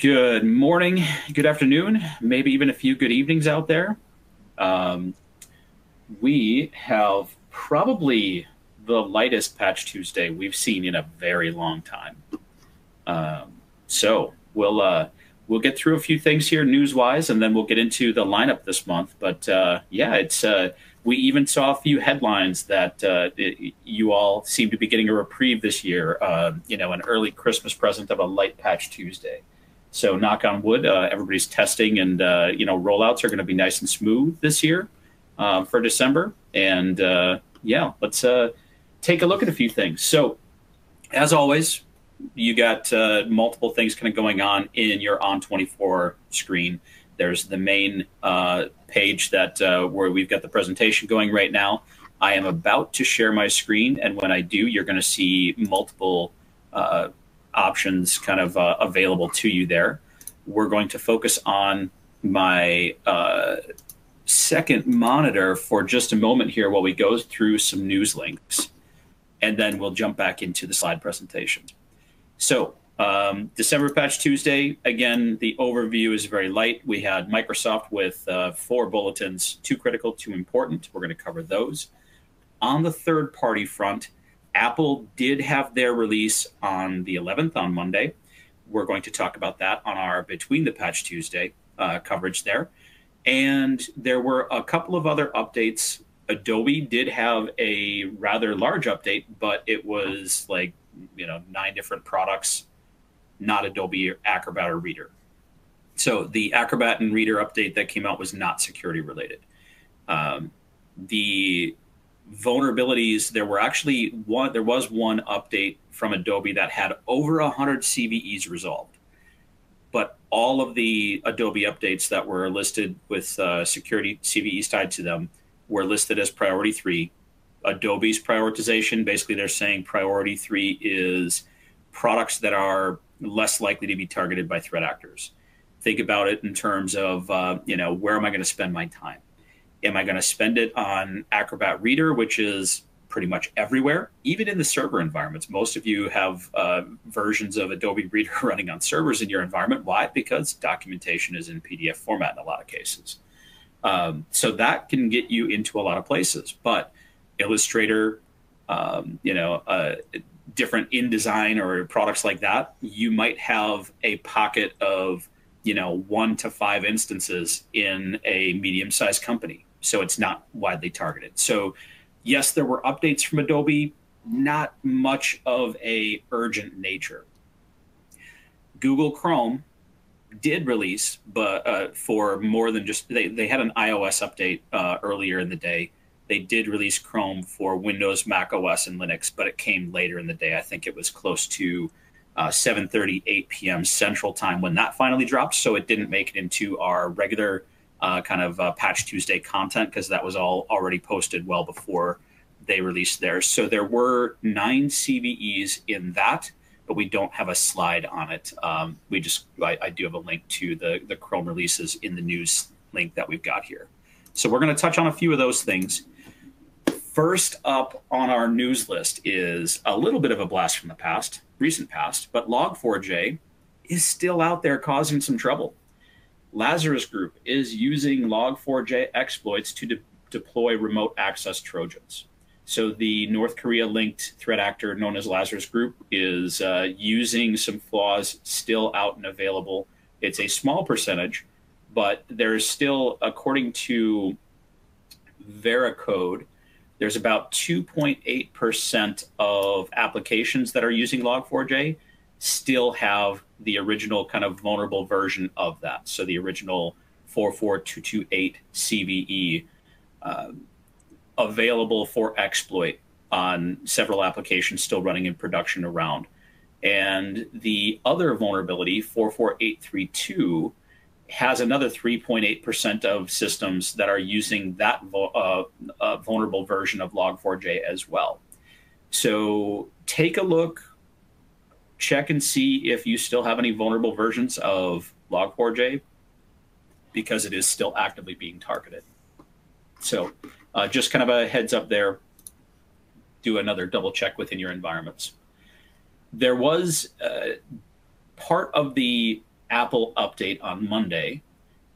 Good morning, good afternoon, maybe even a few good evenings out there. Um, we have probably the lightest Patch Tuesday we've seen in a very long time. So we'll get through a few things here news-wise, and then we'll get into the lineup this month. But yeah, it's we even saw a few headlines that you all seem to be getting a reprieve this year. An early Christmas present of a light Patch Tuesday. So knock on wood, everybody's testing and rollouts are going to be nice and smooth this year for December. And yeah, let's take a look at a few things. So as always, you got multiple things kind of going on in your On24 screen. There's the main page that where we've got the presentation going right now. I am about to share my screen, and when I do, you're going to see multiple options kind of available to you there. We're going to focus on my second monitor for just a moment here while we go through some news links, and then we'll jump back into the slide presentation. So December Patch Tuesday, again, the overview is very light. We had Microsoft with 4 bulletins, 2 critical, 2 important. We're going to cover those. On the third-party front, Apple did have their release on the 11th, on Monday. We're going to talk about that on our Between the Patch Tuesday coverage there. And there were a couple of other updates. Adobe did have a rather large update, but it was like 9 different products, not Adobe Acrobat or Reader. So the Acrobat and Reader update that came out was not security related. The vulnerabilities, there was one update from Adobe that had over 100 CVEs resolved. But all of the Adobe updates that were listed with security CVEs tied to them were listed as priority 3. Adobe's prioritization, basically they're saying priority 3 is products that are less likely to be targeted by threat actors. Think about it in terms of, where am I going to spend my time? Am I going to spend it on Acrobat Reader, which is pretty much everywhere, even in the server environments? Most of you have versions of Adobe Reader running on servers in your environment. Why? Because documentation is in PDF format in a lot of cases. So that can get you into a lot of places. But Illustrator, different InDesign or products like that, you might have a pocket of 1 to 5 instances in a medium-sized company. So it's not widely targeted. So yes, there were updates from Adobe, not much of a urgent nature. Google Chrome did release, but for more than just, they had an iOS update earlier in the day. They did release Chrome for Windows, macOS, and Linux, but it came later in the day. I think it was close to 7:30, 8 p.m. Central Time when that finally dropped. So it didn't make it into our regular Patch Tuesday content because that was all already posted well before they released theirs. So there were 9 CVEs in that, but we don't have a slide on it. I do have a link to the Chrome releases in the news link that we've got here. So we're going to touch on a few of those things. First up on our news list is a little bit of a blast from the past, recent past, but Log4j is still out there causing some trouble. Lazarus Group is using Log4j exploits to deploy remote access Trojans. So the North Korea-linked threat actor known as Lazarus Group is using some flaws still out and available. It's a small percentage, but there's still, according to Veracode, there's about 2.8% of applications that are using Log4j still have the original kind of vulnerable version of that. So the original 44228 CVE available for exploit on several applications still running in production around. And the other vulnerability, 44832, has another 3.8% of systems that are using that vulnerable version of Log4j as well. So take a look, check and see if you still have any vulnerable versions of Log4j, because it is still actively being targeted. So just kind of a heads up there, do another double check within your environments. There was part of the Apple update on Monday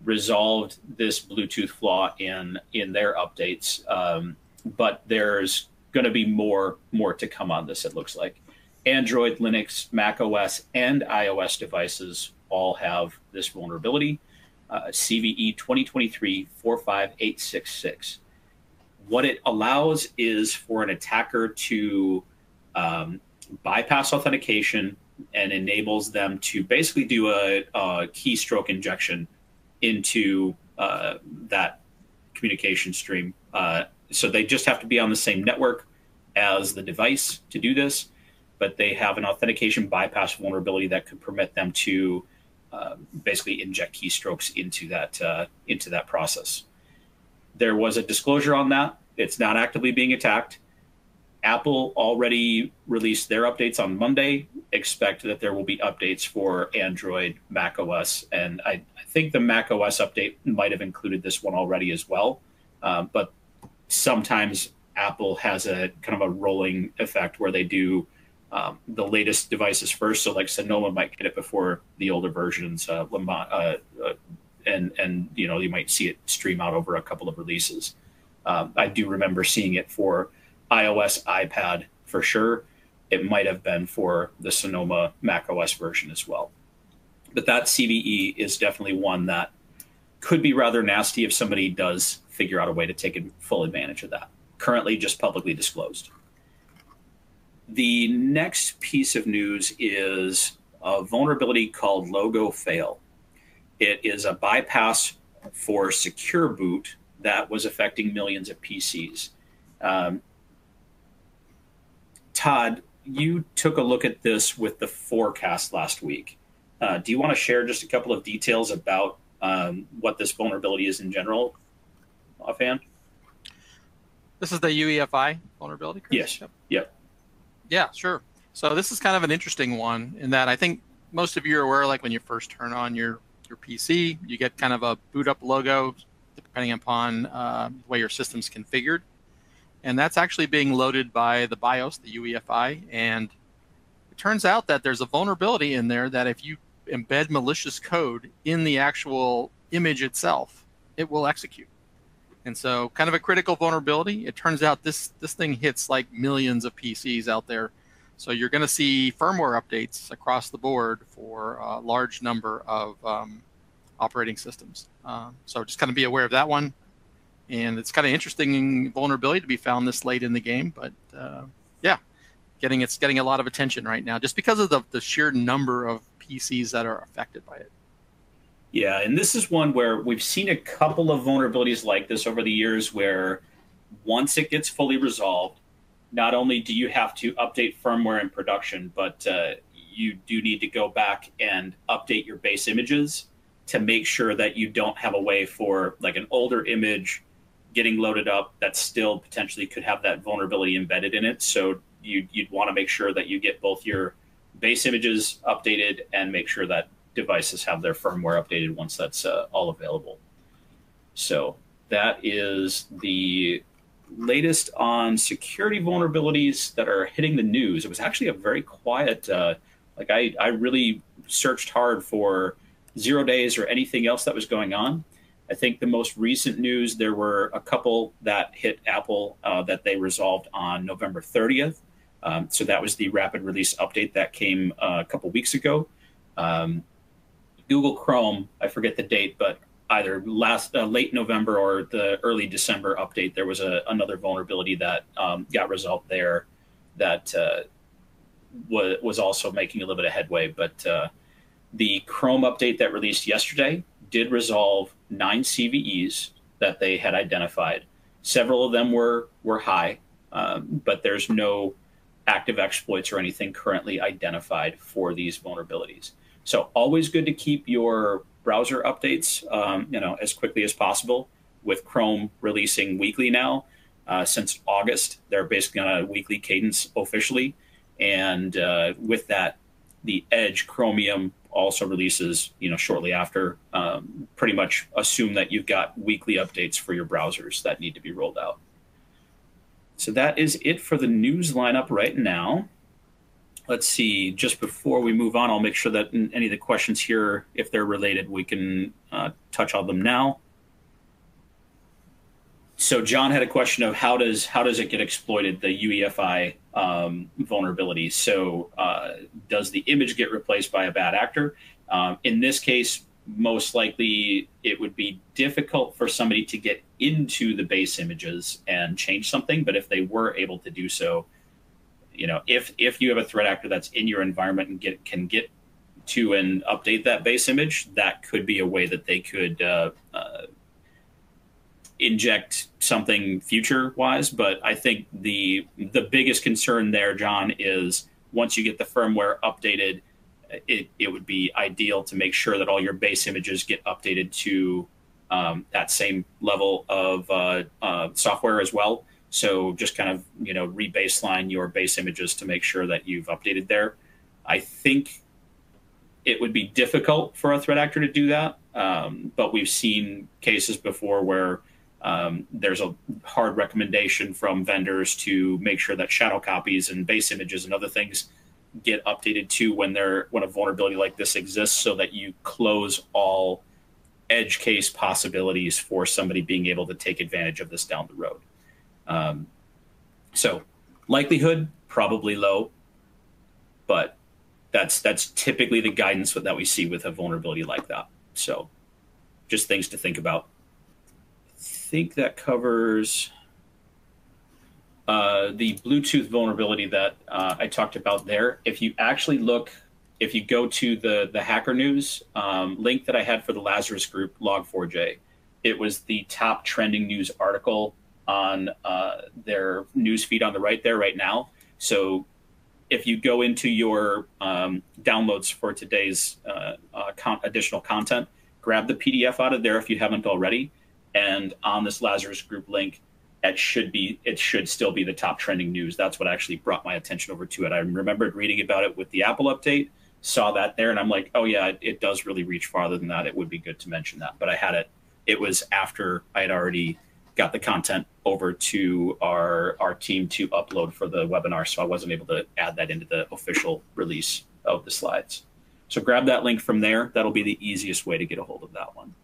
resolved this Bluetooth flaw in their updates, but there's going to be more to come on this. It looks like Android, Linux, macOS, and iOS devices all have this vulnerability. CVE 2023-45866. What it allows is for an attacker to bypass authentication and enables them to basically do a keystroke injection into that communication stream. So they just have to be on the same network as the device to do this, but they have an authentication bypass vulnerability that could permit them to basically inject keystrokes into that process. There was a disclosure on that. It's not actively being attacked. Apple already released their updates on Monday. Expect that there will be updates for Android, macOS, and I think the macOS update might have included this one already as well. But sometimes Apple has a kind of a rolling effect where they do the latest devices first. So like Sonoma might get it before the older versions, and you might see it stream out over a couple of releases. I do remember seeing it for iOS, iPad for sure. It might have been for the Sonoma macOS version as well. But that CVE is definitely one that could be rather nasty if somebody does figure out a way to take full advantage of that. Currently just publicly disclosed. The next piece of news is a vulnerability called logo fail. It is a bypass for secure boot that was affecting millions of PCs. Todd, you took a look at this with the forecast last week. Do you want to share just a couple of details about what this vulnerability is in general, offhand? This is the UEFI vulnerability, Chris? Yes. Yep. Yeah, sure. So this is kind of an interesting one in that I think most of you are aware, like when you first turn on your PC, you get kind of a boot up logo depending upon the way your system's configured. And that's actually being loaded by the BIOS, the UEFI. And it turns out that there's a vulnerability in there that if you embed malicious code in the actual image itself, it will execute. And so kind of a critical vulnerability. It turns out this thing hits like millions of PCs out there. So you're going to see firmware updates across the board for a large number of operating systems. So just kind of be aware of that one. And it's kind of interesting vulnerability to be found this late in the game. But yeah, it's getting a lot of attention right now just because of the sheer number of PCs that are affected by it. Yeah, and this is one where we've seen a couple of vulnerabilities like this over the years where once it gets fully resolved, not only do you have to update firmware in production, but you do need to go back and update your base images to make sure that you don't have a way for like an older image getting loaded up that still potentially could have that vulnerability embedded in it. So you'd want to make sure that you get both your base images updated and make sure that devices have their firmware updated once that's all available. So that is the latest on security vulnerabilities that are hitting the news. It was actually a very quiet, I really searched hard for 0 days or anything else that was going on. I think the most recent news, there were a couple that hit Apple that they resolved on November 30th. So that was the rapid release update that came a couple weeks ago. Google Chrome, I forget the date, but either late November or the early December update, there was another vulnerability that got resolved there that was also making a little bit of headway. But the Chrome update that released yesterday did resolve 9 CVEs that they had identified. Several of them were high, but there's no active exploits or anything currently identified for these vulnerabilities. So always good to keep your browser updates, as quickly as possible. With Chrome releasing weekly now, since August, they're basically on a weekly cadence officially. And with that, the Edge Chromium also releases, shortly after. Pretty much assume that you've got weekly updates for your browsers that need to be rolled out. So that is it for the news lineup right now. Let's see, just before we move on, I'll make sure that any of the questions here, if they're related, we can touch on them now. So John had a question of how does it get exploited, the UEFI vulnerability. So does the image get replaced by a bad actor? In this case, most likely it would be difficult for somebody to get into the base images and change something. But if they were able to do so, if you have a threat actor that's in your environment and can get to and update that base image, that could be a way that they could inject something future wise. But I think the biggest concern there, John, is once you get the firmware updated, it would be ideal to make sure that all your base images get updated to that same level of software as well. So just kind of re-baseline your base images to make sure that you've updated there. I think it would be difficult for a threat actor to do that, but we've seen cases before where there's a hard recommendation from vendors to make sure that shadow copies and base images and other things get updated too when a vulnerability like this exists, so that you close all edge case possibilities for somebody being able to take advantage of this down the road. So likelihood probably low, but that's typically the guidance that we see with a vulnerability like that. So just things to think about. I think that covers the Bluetooth vulnerability that I talked about there. If you go to the Hacker News link that I had for the Lazarus Group Log4j, it was the top trending news article on their news feed on the right there right now. So if you go into your downloads for today's additional content, grab the PDF out of there if you haven't already. And on this Lazarus Group link, it should still be the top trending news. That's what actually brought my attention over to it. I remembered reading about it with the Apple update, saw that there, and I'm like, oh yeah, it does really reach farther than that. It would be good to mention that. But it was after I had already got the content over to our team to upload for the webinar, so I wasn't able to add that into the official release of the slides. So grab that link from there. That'll be the easiest way to get a hold of that one.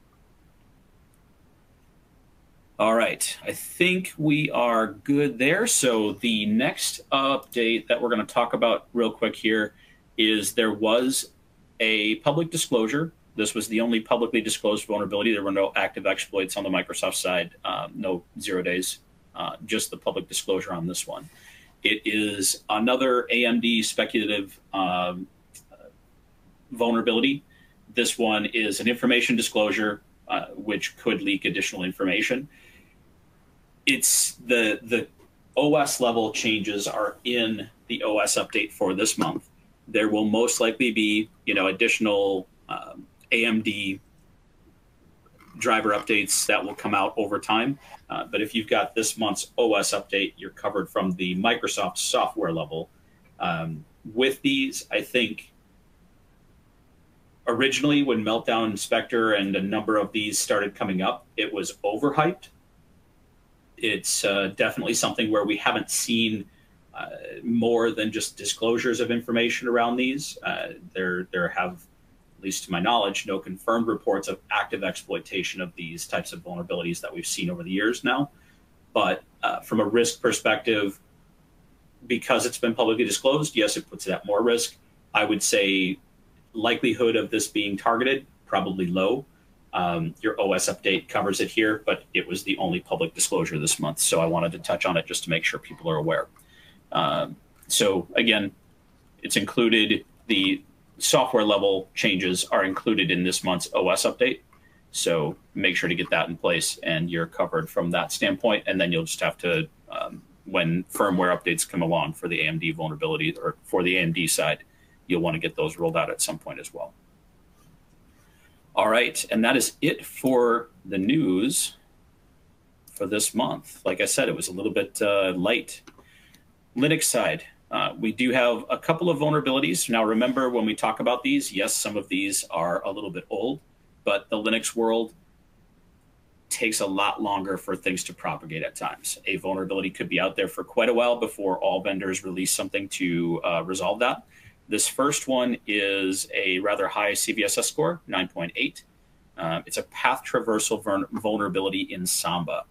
All right, I think we are good there. So the next update that we're going to talk about real quick here is there was a public disclosure. This was the only publicly disclosed vulnerability. There were no active exploits on the Microsoft side, no 0 days, just the public disclosure on this one. It is another AMD speculative vulnerability. This one is an information disclosure, which could leak additional information. It's the OS level changes are in the OS update for this month. There will most likely be, additional AMD driver updates that will come out over time. But if you've got this month's OS update, you're covered from the Microsoft software level. With these, I think originally when Meltdown Inspector and a number of these started coming up, it was overhyped. It's definitely something where we haven't seen more than just disclosures of information around these. There have, at least to my knowledge, no confirmed reports of active exploitation of these types of vulnerabilities that we've seen over the years now. But from a risk perspective, because it's been publicly disclosed, yes, it puts it at more risk. I would say likelihood of this being targeted, probably low. Your OS update covers it here, but it was the only public disclosure this month. So I wanted to touch on it just to make sure people are aware. So again, it's included, the software level changes are included in this month's OS update. So make sure to get that in place and you're covered from that standpoint. And then you'll just have to, when firmware updates come along for the AMD vulnerability or for the AMD side, you'll want to get those rolled out at some point as well. All right, and that is it for the news for this month. Like I said, it was a little bit light. Linux side, we do have a couple of vulnerabilities. Now remember, when we talk about these, yes, some of these are a little bit old, but the Linux world takes a lot longer for things to propagate at times. A vulnerability could be out there for quite a while before all vendors release something to resolve that. This first one is a rather high CVSS score, 9.8. It's a path traversal vulnerability in Samba.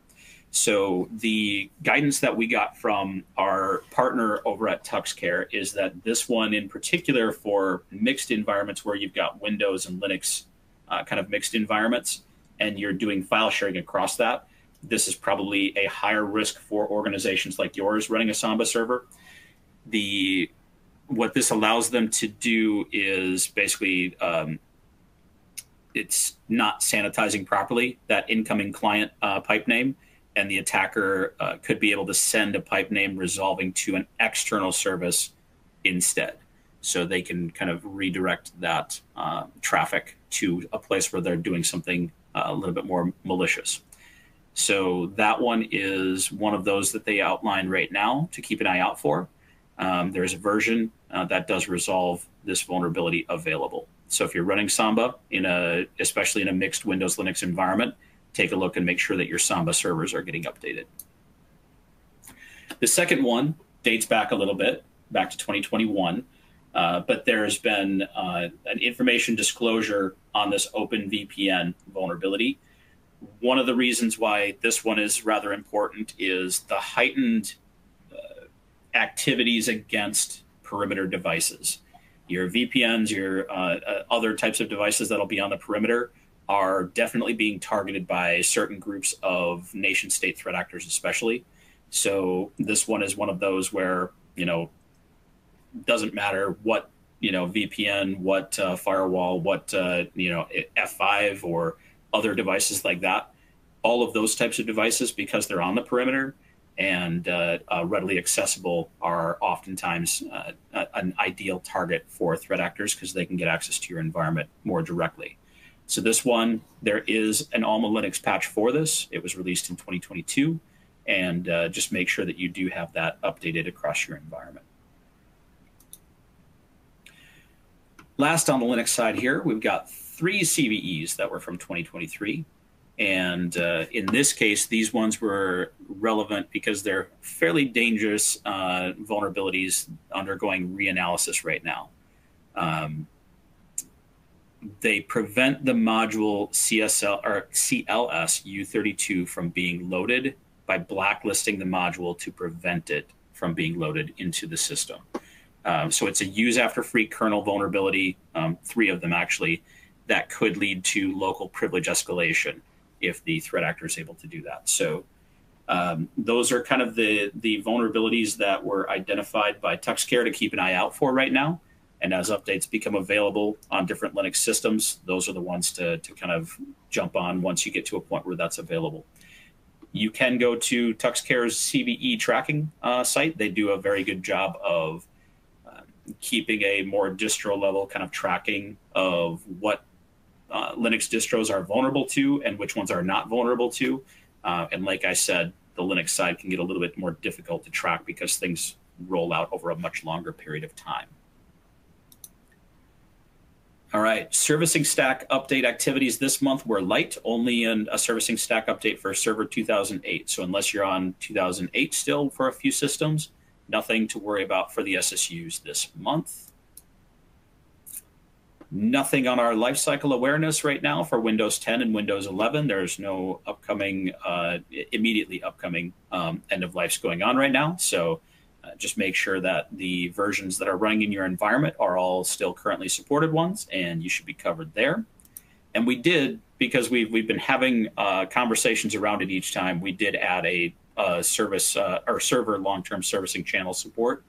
So the guidance that we got from our partner over at TuxCare is that this one in particular for mixed environments where you've got Windows and Linux kind of mixed environments and you're doing file sharing across that, this is probably a higher risk for organizations like yours running a Samba server. What this allows them to do is basically it's not sanitizing properly that incoming client pipe name, and the attacker could be able to send a pipe name resolving to an external service instead. So they can kind of redirect that traffic to a place where they're doing something a little bit more malicious. So that one is one of those that they outline right now to keep an eye out for. There's a version that does resolve this vulnerability available. So if you're running Samba, especially in a mixed Windows Linux environment, take a look and make sure that your Samba servers are getting updated. The second one dates back a little bit, back to 2021, but there's been an information disclosure on this OpenVPN vulnerability. One of the reasons why this one is rather important is the heightened activities against perimeter devices. Your VPNs, your other types of devices that'll be on the perimeter are definitely being targeted by certain groups of nation state threat actors especially. So this one is one of those where, doesn't matter what, VPN, what firewall, what, F5 or other devices like that. All of those types of devices, because they're on the perimeter and readily accessible, are oftentimes an ideal target for threat actors because they can get access to your environment more directly. So this one, there is an Alma Linux patch for this. It was released in 2022, and just make sure that you do have that updated across your environment. Last on the Linux side here, we've got 3 CVEs that were from 2023. And in this case, these ones were relevant because they're fairly dangerous vulnerabilities undergoing reanalysis right now. They prevent the module CLS U32 from being loaded by blacklisting the module to prevent it from being loaded into the system. So it's a use after free kernel vulnerability, 3 of them actually, that could lead to local privilege escalation if the threat actor is able to do that. So those are kind of the vulnerabilities that were identified by TuxCare to keep an eye out for right now. And as updates become available on different Linux systems, those are the ones to kind of jump on once you get to a point where that's available. You can go to TuxCare's CVE tracking site. They do a very good job of keeping a more distro level kind of tracking of what Linux distros are vulnerable to and which ones are not vulnerable to. And like I said, the Linux side can get a little bit more difficult to track because things roll out over a much longer period of time. All right, servicing stack update activities this month were light, only in a servicing stack update for server 2008. So unless you're on 2008 still for a few systems, nothing to worry about for the SSUs this month. Nothing on our lifecycle awareness right now for Windows 10 and Windows 11. There's no upcoming, immediately upcoming end of lives going on right now. So just make sure that the versions that are running in your environment are all still currently supported ones, and you should be covered there. And we did, because we've been having conversations around it each time, we did add a service or server long-term servicing channel support.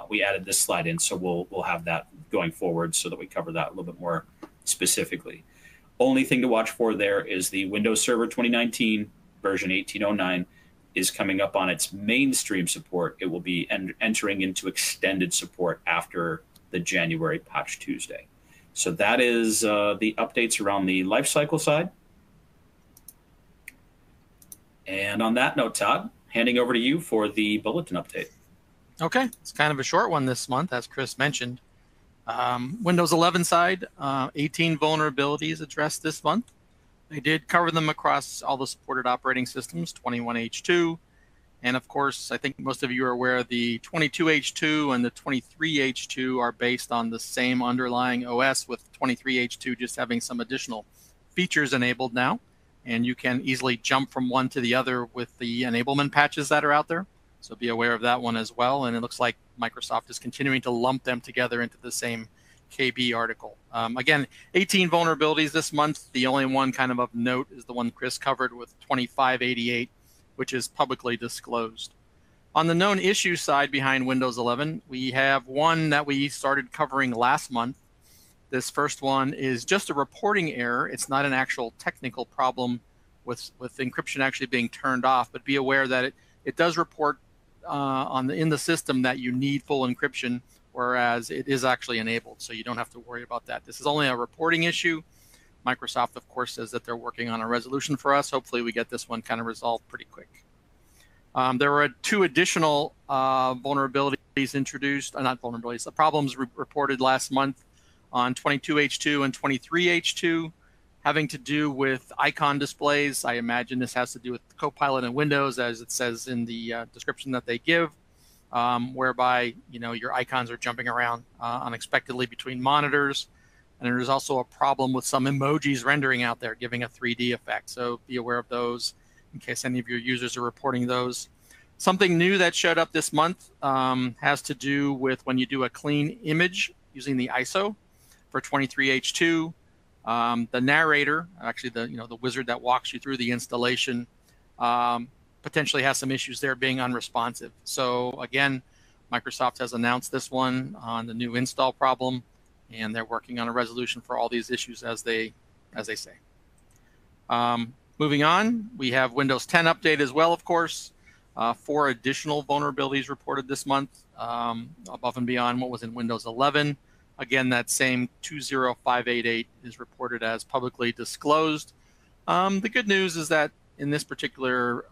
We added this slide in, so we'll have that going forward so that we cover that a little bit more specifically. Only thing to watch for there is the Windows Server 2019 version 1809 is coming up on its mainstream support. It will be entering into extended support after the January Patch Tuesday. So that is the updates around the lifecycle side. And on that note, Todd, handing over to you for the bulletin update. Okay, it's kind of a short one this month, as Chris mentioned. Windows 11 side, 18 vulnerabilities addressed this month. They did cover them across all the supported operating systems, 21H2, And of course, I think most of you are aware the 22H2 and the 23H2 are based on the same underlying OS, with 23H2 just having some additional features enabled now. And you can easily jump from one to the other with the enablement patches that are out there. So be aware of that one as well. And it looks like Microsoft is continuing to lump them together into the same KB article. Again, 18 vulnerabilities this month. The only one kind of note is the one Chris covered with 2588, which is publicly disclosed. On the known issue side behind Windows 11, we have one that we started covering last month. This first one is just a reporting error. It's not an actual technical problem with encryption actually being turned off, but be aware that it does report in the system that you need full encryption, whereas it is actually enabled, so you don't have to worry about that. This is only a reporting issue. Microsoft, of course, says that they're working on a resolution for us. Hopefully we get this one kind of resolved pretty quick. There were 2 additional vulnerabilities introduced, not vulnerabilities, problems reported last month on 22H2 and 23H2, having to do with icon displays. I imagine this has to do with Copilot and Windows, as it says in the description that they give, whereby your icons are jumping around unexpectedly between monitors. And there's also a problem with some emojis rendering out there, giving a 3D effect. So be aware of those in case any of your users are reporting those. Something new that showed up this month has to do with when you do a clean image using the ISO for 23H2. The narrator, actually the wizard that walks you through the installation, potentially has some issues there being unresponsive. So again, Microsoft has announced this one on the new install problem, and they're working on a resolution for all these issues as they say. Moving on, we have Windows 10 update as well, of course. 4 additional vulnerabilities reported this month, above and beyond what was in Windows 11. Again, that same 20588 is reported as publicly disclosed. The good news is that in this particular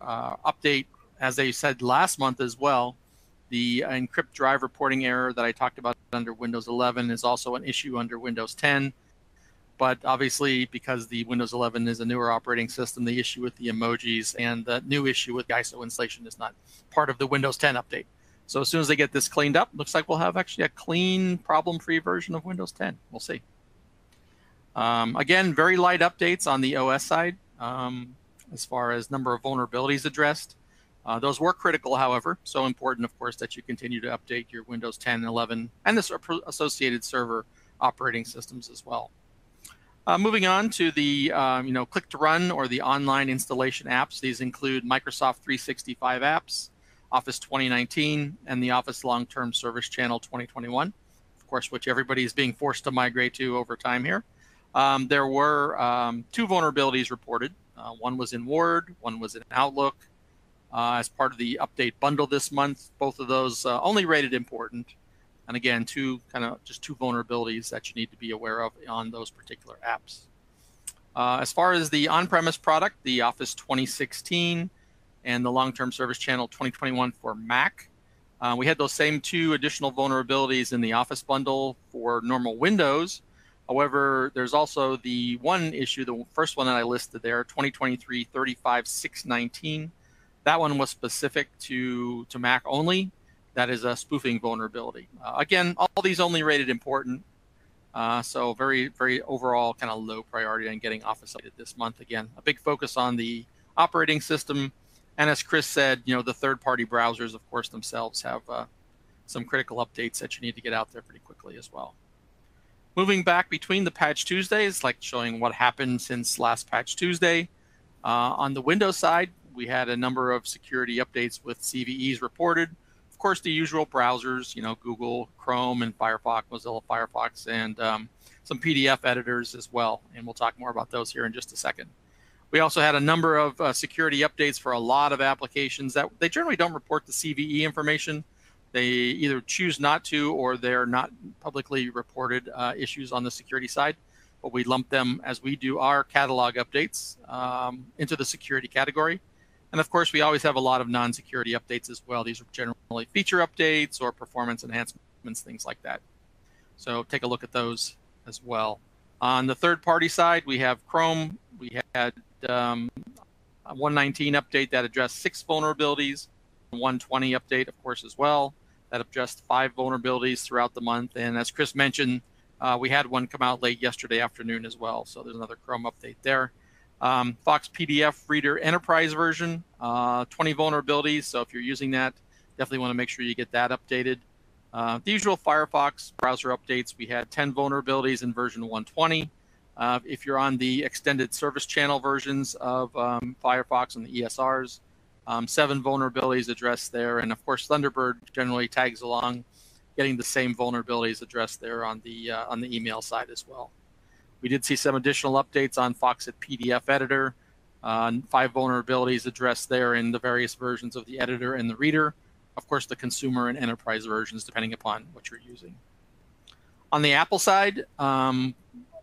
update, as they said last month as well, the encrypt drive reporting error that I talked about under Windows 11 is also an issue under Windows 10. But obviously, because the Windows 11 is a newer operating system, the issue with the emojis and the new issue with the ISO installation is not part of the Windows 10 update. So as soon as they get this cleaned up, looks like we'll have actually a clean, problem-free version of Windows 10. We'll see. Again, very light updates on the OS side as far as number of vulnerabilities addressed. Those were critical, however, so important, of course, that you continue to update your Windows 10 and 11 and the associated server operating systems as well. Moving on to the click to run or the online installation apps. These include Microsoft 365 apps, Office 2019, and the Office Long-Term Service Channel 2021, of course, which everybody is being forced to migrate to over time here. There were 2 vulnerabilities reported. One was in Word, one was in Outlook. As part of the update bundle this month, both of those only rated important. And again, just two vulnerabilities that you need to be aware of on those particular apps. As far as the on-premise product, the Office 2016 and the Long-Term Service Channel 2021 for Mac, we had those same 2 additional vulnerabilities in the Office bundle for normal Windows. However, there's also the one issue, the first one that I listed there, 2023-35619. That one was specific to Mac only. That is a spoofing vulnerability. Again, all these only rated important. So very, very overall kind of low priority on getting Office updated this month. Again, a big focus on the operating system. And as Chris said, the third-party browsers, of course, themselves have some critical updates that you need to get out there pretty quickly as well. Moving back between the Patch Tuesdays, like showing what happened since last Patch Tuesday. On the Windows side, we had a number of security updates with CVEs reported. Of course, the usual browsers, Google, Chrome, and Firefox, Mozilla Firefox, and some PDF editors as well. And we'll talk more about those here in just a second. We also had a number of security updates for a lot of applications that they generally don't report the CVE information. They either choose not to, or they're not publicly reported issues on the security side. But we lump them, as we do our catalog updates, into the security category. And of course, we always have a lot of non-security updates as well. These are generally feature updates or performance enhancements, things like that. So take a look at those as well. On the third-party side, we have Chrome. We had a 119 update that addressed 6 vulnerabilities. 120 update, of course, as well. That addressed 5 vulnerabilities throughout the month. And as Chris mentioned, we had one come out late yesterday afternoon as well. So there's another Chrome update there. Fox PDF Reader Enterprise version, 20 vulnerabilities. So if you're using that, definitely want to make sure you get that updated. The usual Firefox browser updates, we had 10 vulnerabilities in version 120. If you're on the extended service channel versions of Firefox and the ESRs, 7 vulnerabilities addressed there. And of course, Thunderbird generally tags along, getting the same vulnerabilities addressed there on the email side as well. We did see some additional updates on Foxit PDF Editor, 5 vulnerabilities addressed there in the various versions of the editor and the reader. Of course, the consumer and enterprise versions, depending upon what you're using. On the Apple side,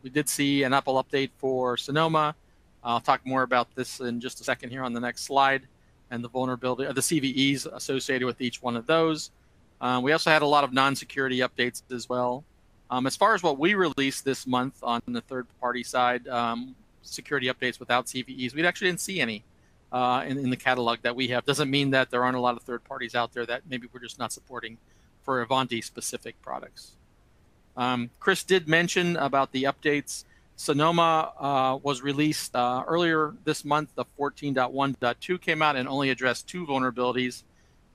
we did see an Apple update for Sonoma. I'll talk more about this in just a second here on the next slide, and the vulnerability of the CVEs associated with each one of those. We also had a lot of non-security updates as well. As far as what we released this month on the third-party side, security updates without CVEs, we actually didn't see any in the catalog that we have. Doesn't mean that there aren't a lot of third parties out there that maybe we're just not supporting for Ivanti-specific products. Chris did mention about the updates. Sonoma was released earlier this month. The 14.1.2 came out and only addressed 2 vulnerabilities.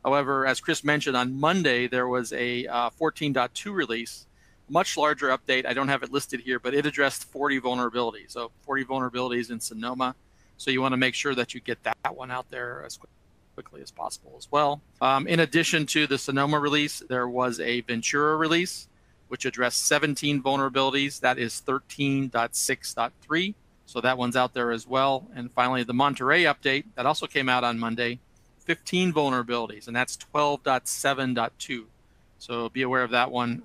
However, as Chris mentioned, on Monday, there was a 14.2 release, much larger update. I don't have it listed here, but it addressed 40 vulnerabilities. So 40 vulnerabilities in Sonoma. So you want to make sure that you get that one out there as quickly as possible as well. In addition to the Sonoma release, there was a Ventura release, which addressed 17 vulnerabilities. That is 13.6.3. So that one's out there as well. And finally, the Monterey update that also came out on Monday, 15 vulnerabilities, and that's 12.7.2. So be aware of that one.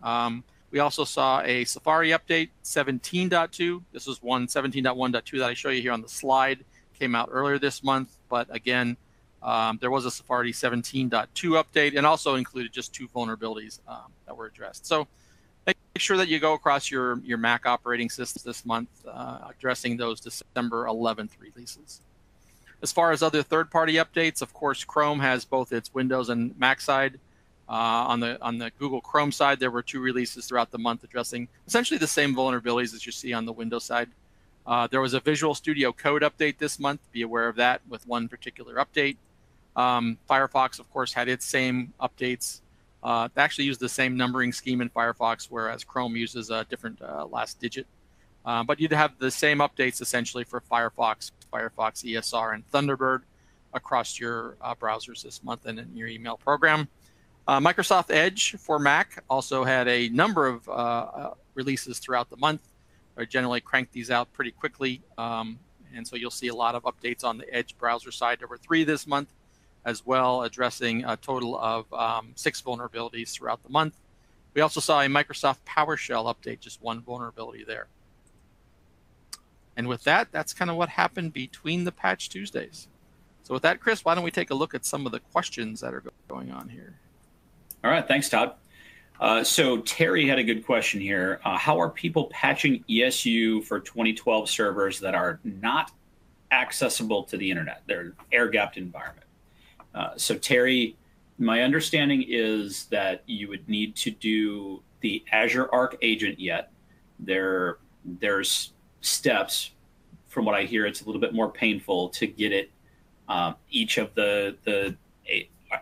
We also saw a Safari update, 17.2. This was 17.1.2 that I show you here on the slide. Came out earlier this month, but again, there was a Safari 17.2 update, and also included just 2 vulnerabilities that were addressed. So make sure that you go across your Mac operating systems this month, addressing those December 11th releases. As far as other third-party updates, of course, Chrome has both its Windows and Mac side. On the Google Chrome side, there were 2 releases throughout the month addressing essentially the same vulnerabilities as you see on the Windows side. There was a Visual Studio Code update this month. Be aware of that with one particular update. Firefox, of course, had its same updates. They actually used the same numbering scheme in Firefox, whereas Chrome uses a different last digit. But you'd have the same updates essentially for Firefox, Firefox ESR, and Thunderbird across your browsers this month and in your email program. Microsoft Edge for Mac also had a number of releases throughout the month. I generally crank these out pretty quickly, and so you'll see a lot of updates on the Edge browser side. There were 3 this month as well, addressing a total of 6 vulnerabilities throughout the month. We also saw a Microsoft PowerShell update, just 1 vulnerability there. And with that, that's kind of what happened between the Patch Tuesdays. So with that, Chris, why don't we take a look at some of the questions that are going on here? All right, thanks, Todd. So Terry had a good question here. How are people patching ESU for 2012 servers that are not accessible to the internet? They're air-gapped environment. So Terry, my understanding is that you would need to do the Azure Arc agent yet. There's steps. From what I hear, it's a little bit more painful to get it each of the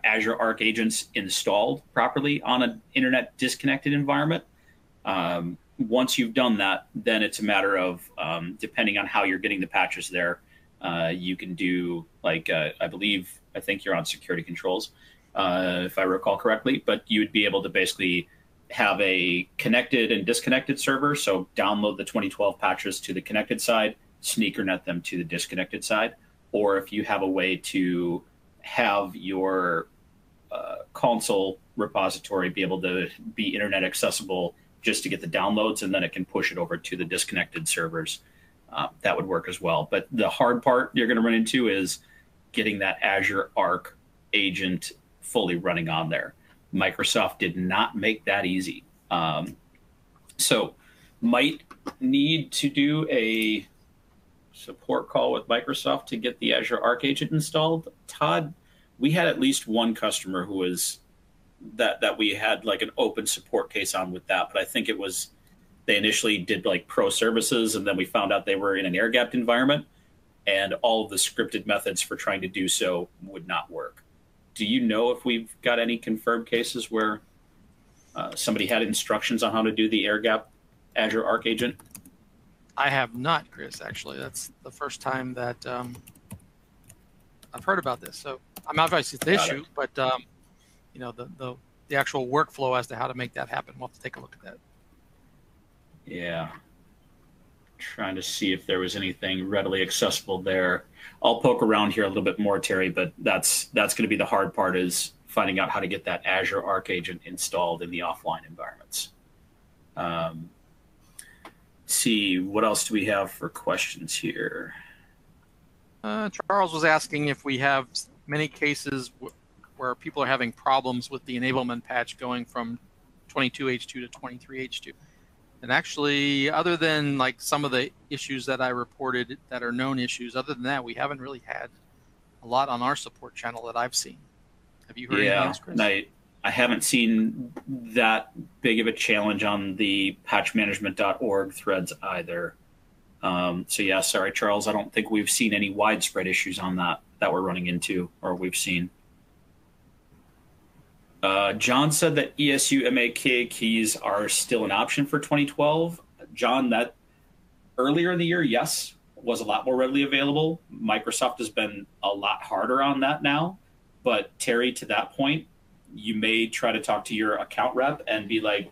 Azure Arc agents installed properly on an internet disconnected environment. Once you've done that, then it's a matter of, depending on how you're getting the patches there, you can do like, I think you're on security controls, if I recall correctly, but you would be able to basically have a connected and disconnected server. So download the 2012 patches to the connected side, sneakernet them to the disconnected side. Or if you have a way to have your console repository be able to be internet accessible just to get the downloads, and then it can push it over to the disconnected servers, that would work as well. But the hard part you're going to run into is getting that Azure Arc agent fully running on there. Microsoft did not make that easy. So might need to do a support call with Microsoft to get the Azure Arc agent installed. Todd, we had at least one customer who was that we had like an open support case on with that, but I think it was they initially did like pro services, and then we found out they were in an air gapped environment, and all of the scripted methods for trying to do so would not work. Do you know if we've got any confirmed cases where somebody had instructions on how to do the air gap Azure Arc agent? I have not, Chris, actually. That's the first time that I've heard about this. So I'm obviously the issue, but you know, the actual workflow as to how to make that happen. We'll have to take a look at that. Yeah. Trying to see if there was anything readily accessible there. I'll poke around here a little bit more, Terry, but that's going to be the hard part, is finding out how to get that Azure Arc agent installed in the offline environments. See, what else do we have for questions here? Charles was asking if we have many cases where people are having problems with the enablement patch going from 22H2 to 23H2. And actually, other than like some of the issues that I reported that are known issues, other than that, we haven't really had a lot on our support channel that I've seen. Have you heard anything else, Chris? I haven't seen that big of a challenge on the patchmanagement.org threads either. So yeah, sorry, Charles, I don't think we've seen any widespread issues on that we're running into or we've seen. John said that ESU MAK keys are still an option for 2012. John, that earlier in the year, yes, was a lot more readily available. Microsoft has been a lot harder on that now. But Terry, to that point, you may try to talk to your account rep and be like,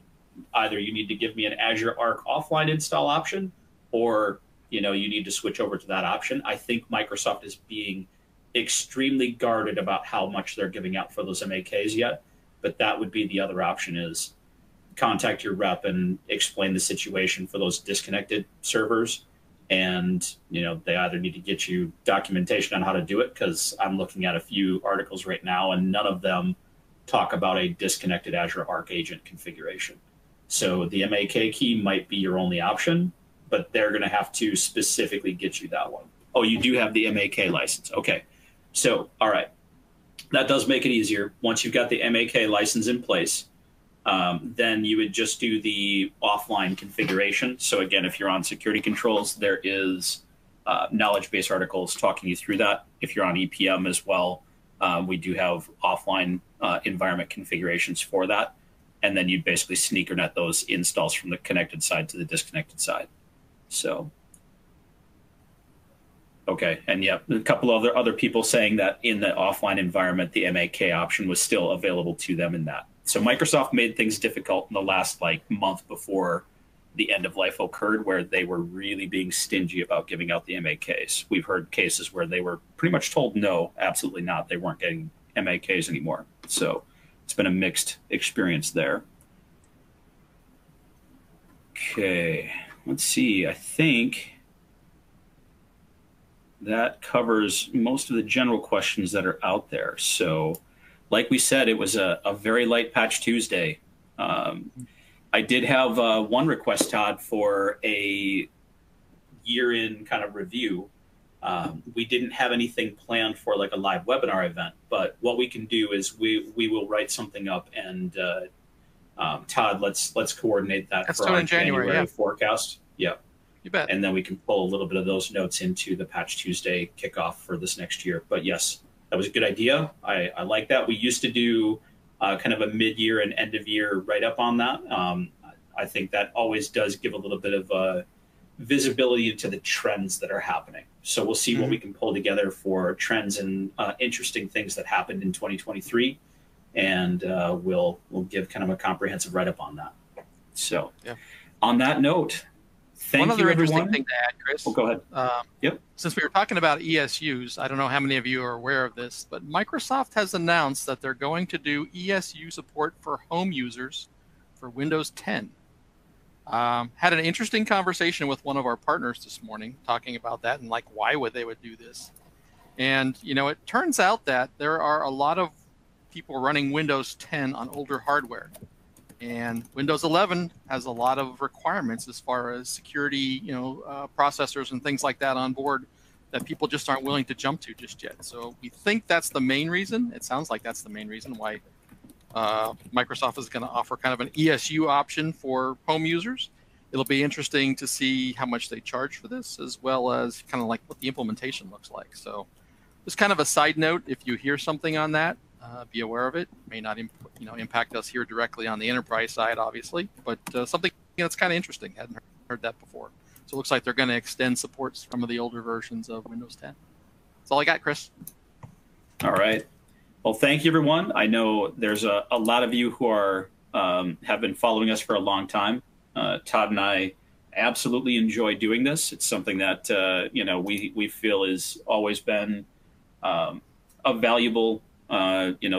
either you need to give me an Azure Arc offline install option, or you need to switch over to that option. I think Microsoft is being extremely guarded about how much they're giving out for those MAKs yet. But that would be the other option, is contact your rep and explain the situation for those disconnected servers. And, they either need to get you documentation on how to do it, because I'm looking at a few articles right now and none of them talk about a disconnected Azure Arc agent configuration. So the MAK key might be your only option, but they're going to have to specifically get you that one. Oh, you do have the MAK license. Okay. So, all right. That does make it easier. Once you've got the MAK license in place, then you would just do the offline configuration. So again, if you're on security controls, there is knowledge base articles talking you through that. If you're on EPM as well, we do have offline environment configurations for that. And then you basically sneakernet those installs from the connected side to the disconnected side. So, okay. And yeah, a couple of other people saying that in the offline environment, the MAK option was still available to them in that. So Microsoft made things difficult in the last month before the end of life occurred, where they were really being stingy about giving out the MAKs. We've heard cases where they were pretty much told, no, absolutely not. They weren't getting MAKs anymore. So it's been a mixed experience there. Okay, let's see. I think that covers most of the general questions that are out there. So like we said, it was a very light Patch Tuesday. I did have one request, Todd, for a year-in kind of review. We didn't have anything planned for like a live webinar event, but what we can do is we will write something up, and Todd, let's coordinate that for our January forecast. Yeah. You bet. And then we can pull a little bit of those notes into the Patch Tuesday kickoff for this next year. But yes, that was a good idea. I like that. We used to do kind of a mid-year and end-of-year write-up on that. I think that always does give a little bit of visibility into the trends that are happening. So we'll see what we can pull together for trends and interesting things that happened in 2023, and we'll give kind of a comprehensive write-up on that. So on that note, thank you, everyone. One other interesting thing to add, Chris. Oh, go ahead. Yep. Since we were talking about ESUs, I don't know how many of you are aware of this, but Microsoft has announced that they're going to do ESU support for home users for Windows 10. Had an interesting conversation with one of our partners this morning talking about that and why would they would do this. And, it turns out that there are a lot of people running Windows 10 on older hardware. And Windows 11 has a lot of requirements as far as security, processors and things like that on board that people just aren't willing to jump to just yet. So we think that's the main reason. It sounds like that's the main reason why Microsoft is going to offer kind of an ESU option for home users. It'll be interesting to see how much they charge for this, as well as kind of like what the implementation looks like. So just kind of a side note, if you hear something on that, be aware of it. It may not impact us here directly on the enterprise side, obviously, but something that's kind of interesting. Hadn't heard that before. So it looks like they're going to extend support some of the older versions of Windows 10. That's all I got, Chris. All right. Well, thank you, everyone. I know there's a lot of you who are have been following us for a long time. Todd and I absolutely enjoy doing this. It's something that we feel has always been a valuable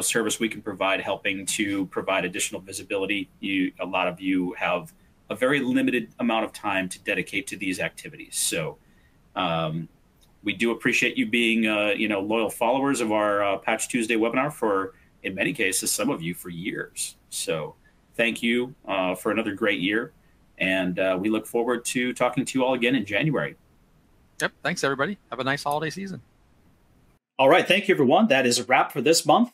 service we can provide, helping to provide additional visibility. A lot of you have a very limited amount of time to dedicate to these activities. So we do appreciate you being, loyal followers of our Patch Tuesday webinar for, in many cases, some of you for years. So thank you for another great year. And we look forward to talking to you all again in January. Yep. Thanks, everybody. Have a nice holiday season. All right. Thank you, everyone. That is a wrap for this month.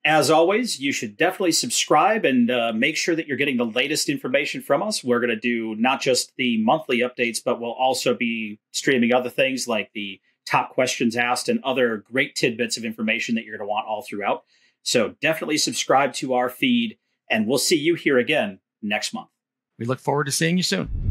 As always, you should definitely subscribe and make sure that you're getting the latest information from us. We're going to do not just the monthly updates, but we'll also be streaming other things like the top questions asked and other great tidbits of information that you're going to want all throughout. So definitely subscribe to our feed, and we'll see you here again next month. We look forward to seeing you soon.